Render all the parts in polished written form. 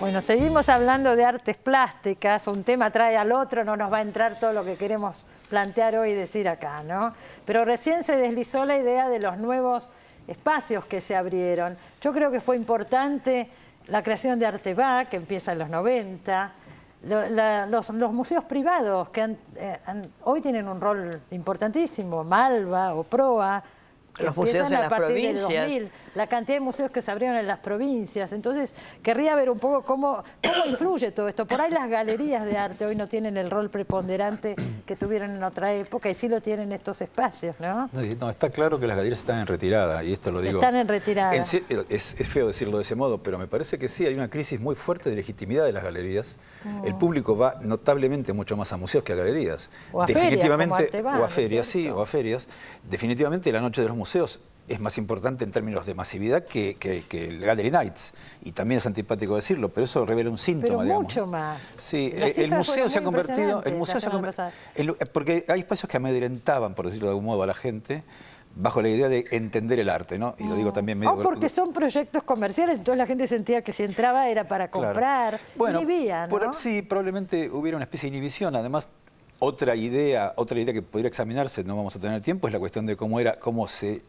Bueno, seguimos hablando de artes plásticas, un tema trae al otro, no nos va a entrar todo lo que queremos plantear hoy y decir acá, ¿no? Pero recién se deslizó la idea de los nuevos espacios que se abrieron. Yo creo que fue importante la creación de Arteba, que empieza en los 90, los museos privados que hoy tienen un rol importantísimo, Malva o Proa, que los museos en a las partir del provincias. 2000, la cantidad de museos que se abrieron en las provincias. Entonces, querría ver un poco cómo influye todo esto. Por ahí las galerías de arte hoy no tienen el rol preponderante que tuvieron en otra época y sí lo tienen estos espacios, ¿no? No, está claro que las galerías están en retirada, y esto lo digo... Están en retirada. Es feo decirlo de ese modo, pero me parece que sí, hay una crisis muy fuerte de legitimidad de las galerías. El público va notablemente mucho más a museos que a galerías. O a ferias, como Arteba, o a ferias, sí, o a ferias. Definitivamente la noche de los museos es más importante en términos de masividad que el Gallery Nights. Y también es antipático decirlo, pero eso revela un síntoma, pero digamos. Mucho más. Sí, el museo se ha convertido... Porque hay espacios que amedrentaban, por decirlo de algún modo, a la gente, bajo la idea de entender el arte, ¿no? Y lo digo también medio... porque son proyectos comerciales, entonces la gente sentía que si entraba era para comprar, claro. Bueno, inhibía, ¿no? Sí, probablemente hubiera una especie de inhibición. Además, otra idea que podría examinarse, no vamos a tener tiempo, es la cuestión de cómo era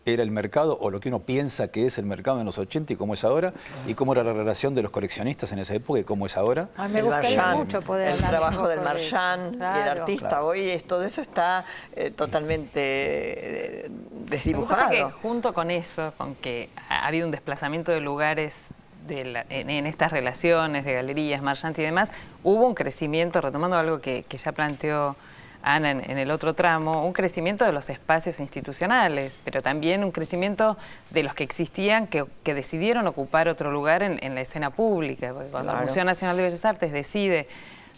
el mercado, o lo que uno piensa que es el mercado en los 80 y cómo es ahora, y cómo era la relación de los coleccionistas en esa época y cómo es ahora. Me gustaría mucho poder el trabajo del marchand y el artista. Claro. Hoy todo eso está totalmente desdibujado. Me parece que junto con eso, con que ha habido un desplazamiento de lugares en estas relaciones de galerías, marchands y demás, hubo un crecimiento, retomando algo que ya planteó Ana en el otro tramo, un crecimiento de los espacios institucionales, pero también un crecimiento de los que existían que decidieron ocupar otro lugar en la escena pública. Porque cuando el Museo Nacional de Bellas Artes decide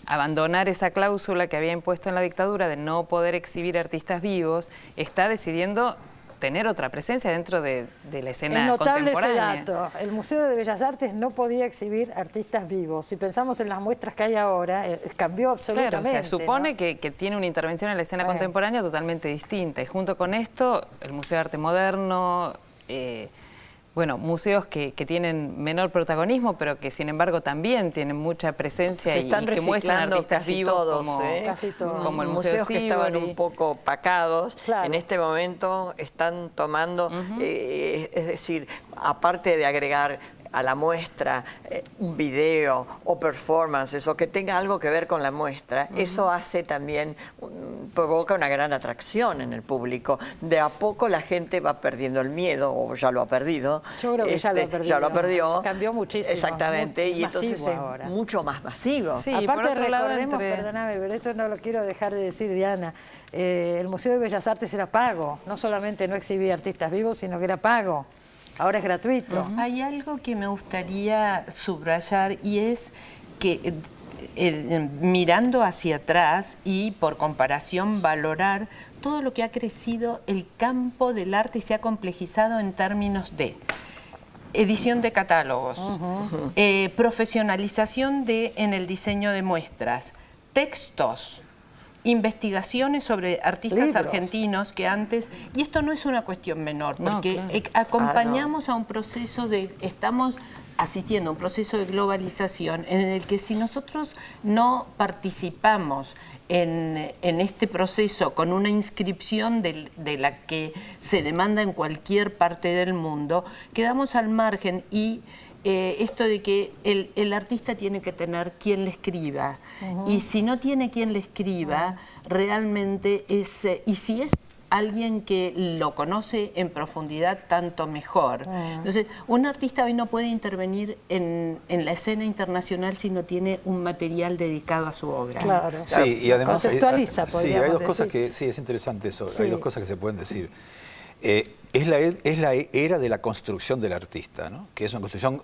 abandonar esa cláusula que había impuesto en la dictadura de no poder exhibir artistas vivos, está decidiendo tener otra presencia dentro de la escena contemporánea. Es notable ese dato. El Museo de Bellas Artes no podía exhibir artistas vivos. Si pensamos en las muestras que hay ahora, cambió absolutamente. Claro, se supone, ¿no? que tiene una intervención en la escena contemporánea totalmente distinta. Y junto con esto, el Museo de Arte Moderno, bueno, museos que tienen menor protagonismo, pero que sin embargo también tienen mucha presencia y que muestran artistas vivos todos, como el Museo museos que estaban un poco opacados, en este momento están tomando, es decir, aparte de agregar a la muestra un video o performances o que tenga algo que ver con la muestra, eso hace también, provoca una gran atracción en el público. De a poco la gente va perdiendo el miedo, o ya lo ha perdido. Yo creo que ya lo ha perdido. Ya lo perdió. Cambió muchísimo. Exactamente, y entonces es ahora mucho más masivo. Sí, aparte recordemos, perdóname, pero esto no lo quiero dejar de decir, Diana, el Museo de Bellas Artes era pago, no solamente no exhibía artistas vivos, sino que era pago. Ahora es gratuito. Hay algo que me gustaría subrayar y es que mirando hacia atrás y por comparación valorar todo lo que ha crecido el campo del arte y se ha complejizado en términos de edición de catálogos, profesionalización en el diseño de muestras, textos, investigaciones sobre artistas argentinos que antes, y esto no es una cuestión menor, porque acompañamos a un proceso estamos asistiendo a un proceso de globalización en el que si nosotros no participamos en este proceso con una inscripción de la que se demanda en cualquier parte del mundo, quedamos al margen y esto de que el artista tiene que tener quien le escriba y si no tiene quien le escriba realmente es, y si es alguien que lo conoce en profundidad, tanto mejor. Entonces, un artista hoy no puede intervenir en la escena internacional si no tiene un material dedicado a su obra. Claro. Sí, y además conceptualiza, sí, hay dos cosas decir. que sí, es interesante eso. Sí. Hay dos cosas que se pueden decir. Es la era de la construcción del artista, ¿no? Que es una construcción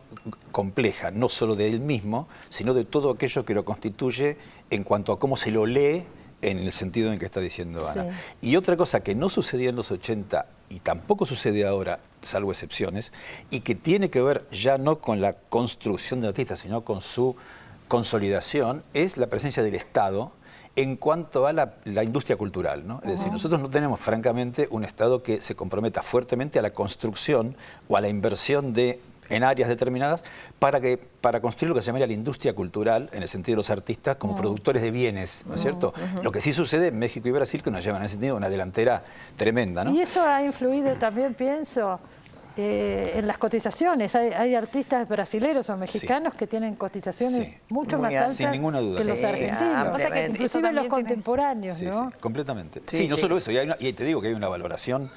compleja, no solo de él mismo, sino de todo aquello que lo constituye en cuanto a cómo se lo lee en el sentido en que está diciendo Ana. Y otra cosa que no sucedía en los 80 y tampoco sucede ahora, salvo excepciones, y que tiene que ver ya no con la construcción del artista, sino con su consolidación, es la presencia del Estado en cuanto a la industria cultural, ¿no? Es decir, nosotros no tenemos, francamente, un Estado que se comprometa fuertemente a la construcción o a la inversión de en áreas determinadas para construir lo que se llamaría la industria cultural, en el sentido de los artistas como productores de bienes, ¿no es cierto? Lo que sí sucede en México y Brasil, que nos llevan en ese sentido una delantera tremenda, ¿no? Y eso ha influido también, pienso, en las cotizaciones. Hay artistas brasileños o mexicanos que tienen cotizaciones mucho Muy más altas sin ninguna duda, que los argentinos. O sea que inclusive los contemporáneos, ¿no? Sí, completamente. Sí, Sí, no sí. solo eso, y te digo que hay una valoración,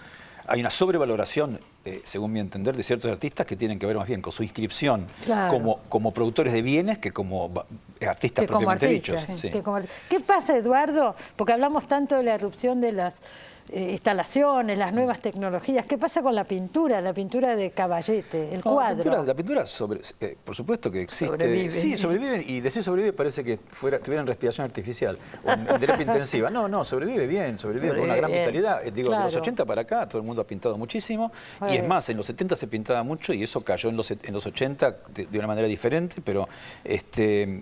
hay una sobrevaloración, según mi entender, de ciertos artistas que tienen que ver más bien con su inscripción como productores de bienes que como artistas propiamente dichos. Sí. ¿Qué pasa, Eduardo? Porque hablamos tanto de la erupción de las instalaciones, las nuevas tecnologías. ¿Qué pasa con la pintura de Caballete, el cuadro? La pintura por supuesto que existe. Sobrevive. Sí, sobreviven, y decir sobrevive parece que tuvieran respiración artificial o en terapia intensiva. No, sobrevive bien, sobrevive con una gran bien. vitalidad. Digo, Claro. de los 80 para acá todo el mundo ha pintado muchísimo, y es más, en los 70 se pintaba mucho y eso cayó en los 80 de una manera diferente, pero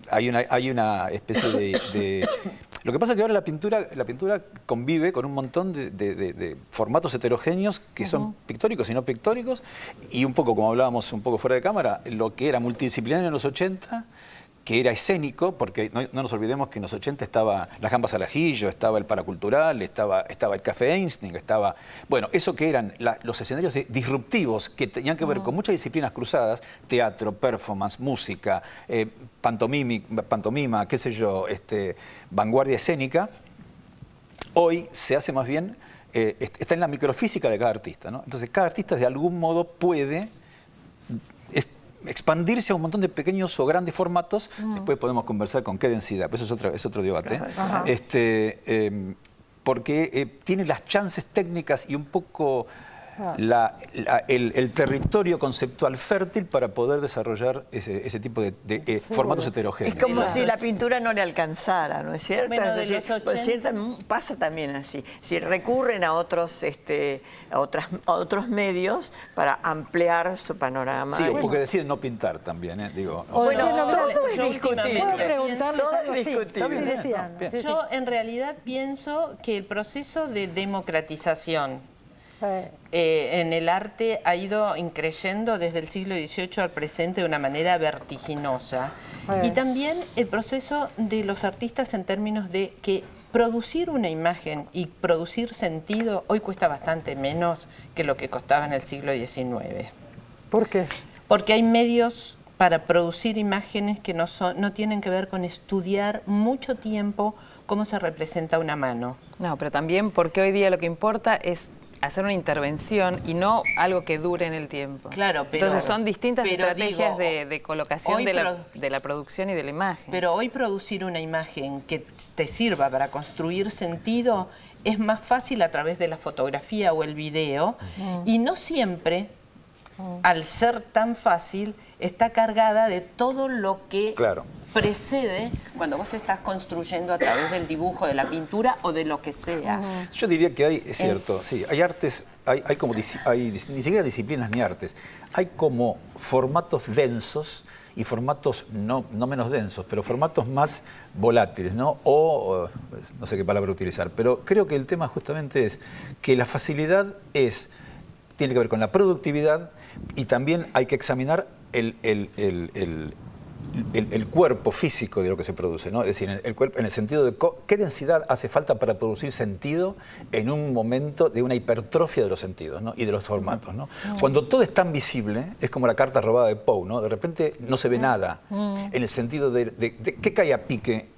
hay una especie de Lo que pasa es que ahora la pintura convive con un montón de formatos heterogéneos que son pictóricos y no pictóricos, y un poco, como hablábamos un poco fuera de cámara, lo que era multidisciplinario en los 80, que era escénico, porque no nos olvidemos que en los 80 estaba las Gambas al Ajillo, estaba el Paracultural, estaba el Café Einstein, bueno, eso que eran los escenarios disruptivos que tenían que ver con muchas disciplinas cruzadas, teatro, performance, música, pantomima, qué sé yo, vanguardia escénica. Hoy se hace más bien, está en la microfísica de cada artista, ¿no? Entonces cada artista de algún modo puede expandirse a un montón de pequeños o grandes formatos. Después podemos conversar con qué densidad, pero eso es otro debate. Porque tiene las chances técnicas y un poco el territorio conceptual fértil para poder desarrollar ese tipo de formatos heterogéneos. Es como si la pintura no le alcanzara, ¿no es cierto? Bueno, Es decir, pasa también así. Si recurren a otros medios para ampliar su panorama. Sí, porque deciden no pintar también, digo. Bueno, todo es yo discutible. ¿Puedo preguntarles Todo algo es así? discutible. Sí, decían. Bien. Sí, sí. Yo en realidad pienso que el proceso de democratización en el arte ha ido increyendo desde el siglo XVIII al presente de una manera vertiginosa. Y también el proceso de los artistas en términos de que producir una imagen y producir sentido hoy cuesta bastante menos que lo que costaba en el siglo XIX. ¿Por qué? Porque hay medios para producir imágenes que no tienen que ver con estudiar mucho tiempo cómo se representa una mano. No, pero también porque hoy día lo que importa es hacer una intervención y no algo que dure en el tiempo. Claro, pero... Entonces son distintas estrategias digo, de colocación de la producción y de la imagen. Pero hoy producir una imagen que te sirva para construir sentido es más fácil a través de la fotografía o el video, y no siempre, al ser tan fácil, está cargada de todo lo que precede cuando vos estás construyendo a través del dibujo, de la pintura o de lo que sea. Yo diría que es cierto, sí, hay artes, ni siquiera disciplinas ni artes, hay como formatos densos y formatos no menos densos, pero formatos más volátiles, ¿no? O no sé qué palabra utilizar, pero creo que el tema justamente es que la facilidad tiene que ver con la productividad, y también hay que examinar el cuerpo físico de lo que se produce, ¿no? Es decir, el cuerpo en el sentido de qué densidad hace falta para producir sentido en un momento de una hipertrofia de los sentidos, ¿no? Y de los formatos, ¿no? Cuando todo es tan visible, es como la carta robada de Poe, ¿no? De repente no se ve nada, en el sentido de qué cae a pique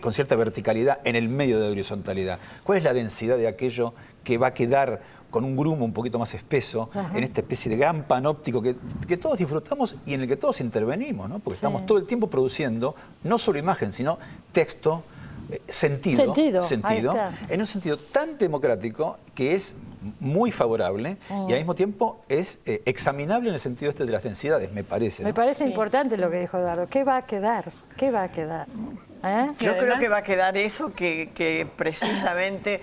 con cierta verticalidad en el medio de horizontalidad. ¿Cuál es la densidad de aquello que va a quedar con un grumo un poquito más espeso en esta especie de gran panóptico que todos disfrutamos y en el que todos intervenimos, ¿no? Porque estamos todo el tiempo produciendo no solo imagen, sino texto, sentido en un sentido tan democrático que es muy favorable y al mismo tiempo es examinable en el sentido de las densidades, me parece, ¿no? Me parece importante lo que dijo Eduardo. ¿Qué va a quedar? ¿Qué va a quedar? Yo creo que va a quedar eso que precisamente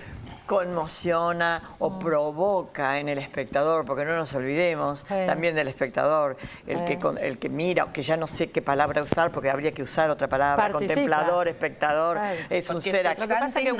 conmociona o provoca en el espectador, porque no nos olvidemos también del espectador, el que mira, que ya no sé qué palabra usar, porque habría que usar otra palabra, participa. Contemplador, espectador, es un Porque ser Lo que pasa es que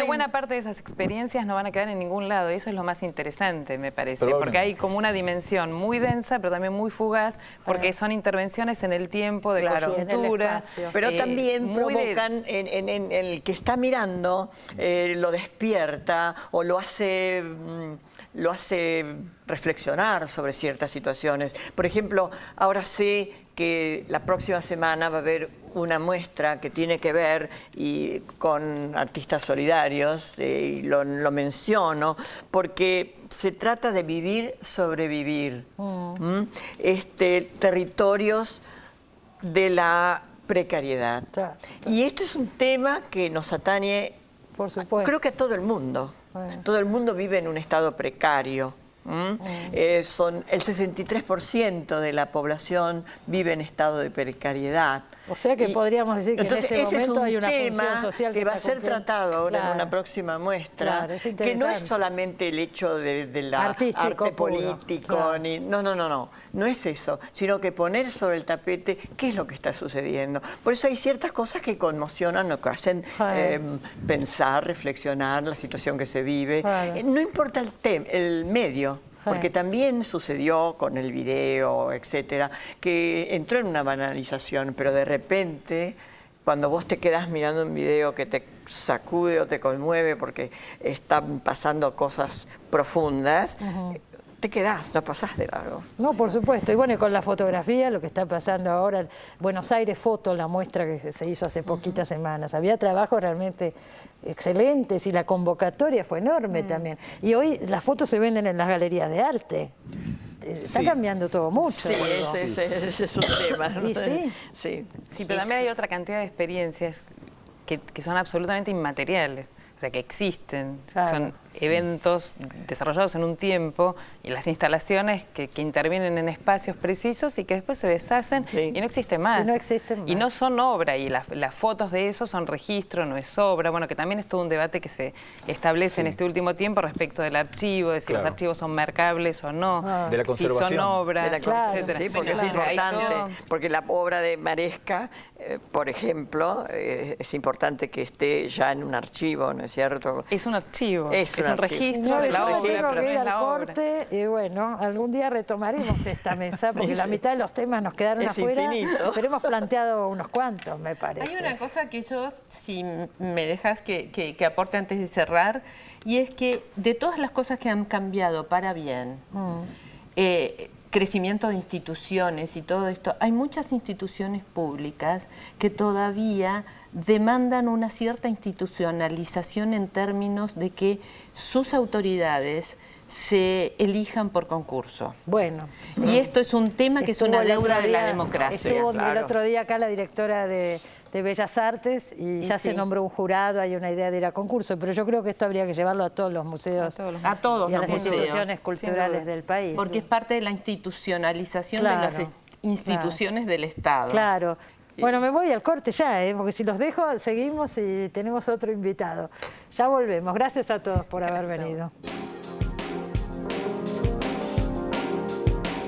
buena parte de esas experiencias no van a quedar en ningún lado, y eso es lo más interesante, me parece, porque hay como una dimensión muy densa, pero también muy fugaz, porque son intervenciones en el tiempo, de coyuntura. Pero también provocan en el que está mirando, lo despierta o lo hace reflexionar sobre ciertas situaciones. Por ejemplo, ahora sé que la próxima semana va a haber una muestra que tiene que ver con artistas solidarios, y lo menciono porque se trata de vivir, sobrevivir. Territorios de la precariedad. Claro. Y esto es un tema que nos atañe, por supuesto, creo que a todo el mundo. Todo el mundo vive en un estado precario. Son el 63% de la población vive en estado de precariedad. O sea que podríamos decir que entonces, en este momento hay una función tema social que va a ser tratado ahora en una próxima muestra, que no es solamente el hecho de la arte político, no es eso, sino que poner sobre el tapete qué es lo que está sucediendo. Por eso hay ciertas cosas que conmocionan o que hacen pensar, reflexionar la situación que se vive. No importa el medio. Porque también sucedió con el video, etcétera, que entró en una banalización, pero de repente, cuando vos te quedás mirando un video que te sacude o te conmueve porque están pasando cosas profundas, te quedás, no pasás de largo. No, por supuesto. Y bueno, y con la fotografía, lo que está pasando ahora, Buenos Aires Foto, la muestra que se hizo hace poquitas semanas. Había trabajos realmente excelentes y la convocatoria fue enorme también. Y hoy las fotos se venden en las galerías de arte. Está cambiando todo mucho. Sí, ese es un tema. ¿Y sí, pero también hay otra cantidad de experiencias que son absolutamente inmateriales. O sea, que existen, son eventos desarrollados en un tiempo y las instalaciones que intervienen en espacios precisos y que después se deshacen y no existen más. Y no son obra, y las fotos de eso son registro, no es obra. Bueno, que también es todo un debate que se establece en este último tiempo respecto del archivo, de si los archivos son mercables o no, de la conservación, si son obras, etcétera. Sí, porque es importante, porque la obra de Maresca, por ejemplo, es importante que esté ya en un archivo, ¿no es cierto? Es un archivo, es un registro. No, de la obra, tengo que ir es al la corte y bueno, algún día retomaremos esta mesa porque la mitad de los temas nos quedaron afuera, infinito. pero hemos planteado unos cuantos, me parece. Hay una cosa que yo, si me dejas que aporte antes de cerrar, y es que de todas las cosas que han cambiado para bien, crecimiento de instituciones y todo esto, hay muchas instituciones públicas que todavía demandan una cierta institucionalización en términos de que sus autoridades se elijan por concurso. Bueno. Y esto es un tema que es una deuda de la democracia. Estuvo el otro día acá la directora de Bellas Artes y ya se nombró un jurado, hay una idea de ir a concurso, pero yo creo que esto habría que llevarlo a todos los museos, a todos y a los las museos, instituciones culturales del país. Porque es parte de la institucionalización de las instituciones del Estado. Claro. Bueno, me voy al corte ya, porque si los dejo, seguimos y tenemos otro invitado. Ya volvemos. Gracias a todos por haber venido.